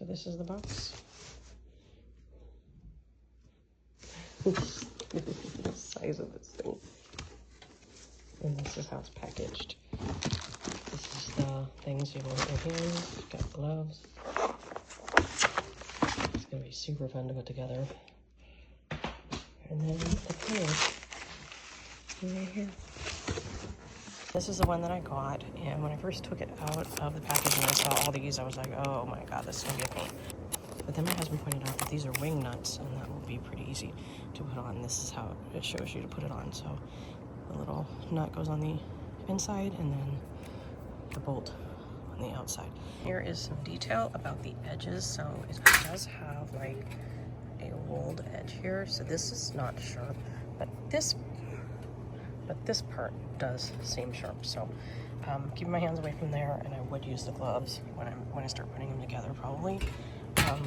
So this is the box. The size of this thing. And this is how it's packaged. This is the things you want in your hands. You've got gloves. It's gonna be super fun to put together. And then the finish right here. This is the one that I got, and when I first took it out of the package and I saw all these, I was like, oh my god, this is gonna be a pain. But then my husband pointed out that these are wing nuts, and that will be pretty easy to put on. This is how it shows you to put it on. So the little nut goes on the inside, and then the bolt on the outside. Here is some detail about the edges. So it does have like a rolled edge here. So this is not sharp, but this part does seem sharp. So keeping my hands away from there, and I would use the gloves when I start putting them together probably.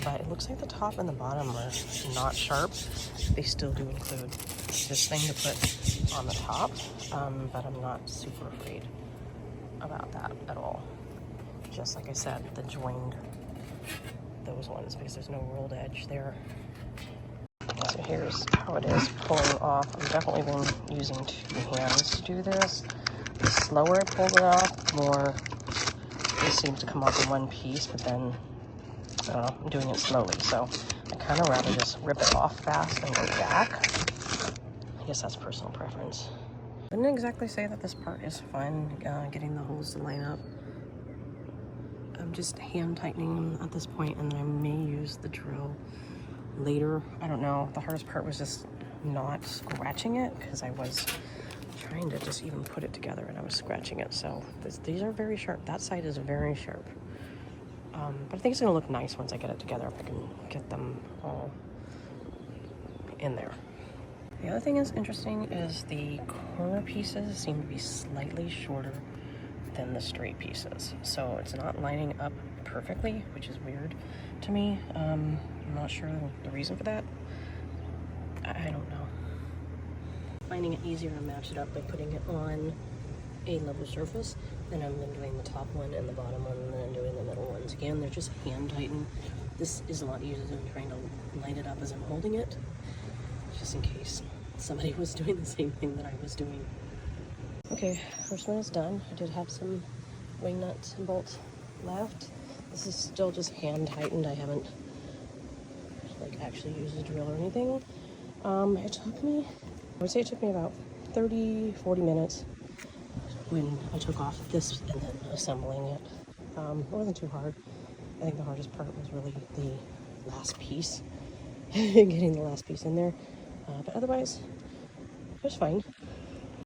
But it looks like the top and the bottom are not sharp. They still do include this thing to put on the top, but I'm not super afraid about that at all. Just like I said, the joined, those ones, because there's no rolled edge there. So here's how it is pulling off. I've definitely been using 2 hands to do this. The slower I pull it off, more it seems to come off in one piece, but then I'm doing it slowly, so I kind of rather just rip it off fast and go back. I guess that's personal preference. I wouldn't exactly say that this part is fun, getting the holes to line up. I'm just hand tightening them at this point, and then I may use the drill later. I don't know. The hardest part was just not scratching it, because I was trying to just even put it together and I was scratching it. So these are very sharp. That side is very sharp. But I think it's going to look nice once I get it together, if I can get them all in there. The other thing that's interesting is the corner pieces seem to be slightly shorter than the straight pieces. So it's not lining up perfectly, which is weird to me. I'm not sure the reason for that. I don't know. Finding it easier to match it up by putting it on a level surface, then I'm then doing the top one and the bottom one, and then doing the middle ones. Again, they're just hand tightened. This is a lot easier than trying to line it up as I'm holding it, just in case somebody was doing the same thing that I was doing. Okay, first one is done. I did have some wing nuts and bolts left. This is still just hand tightened. I haven't like actually used a drill or anything. It took me, I would say it took me about 30-40 minutes when I took off this and then assembling it. It wasn't too hard. I think the hardest part was really the last piece, getting the last piece in there. But otherwise, it was fine.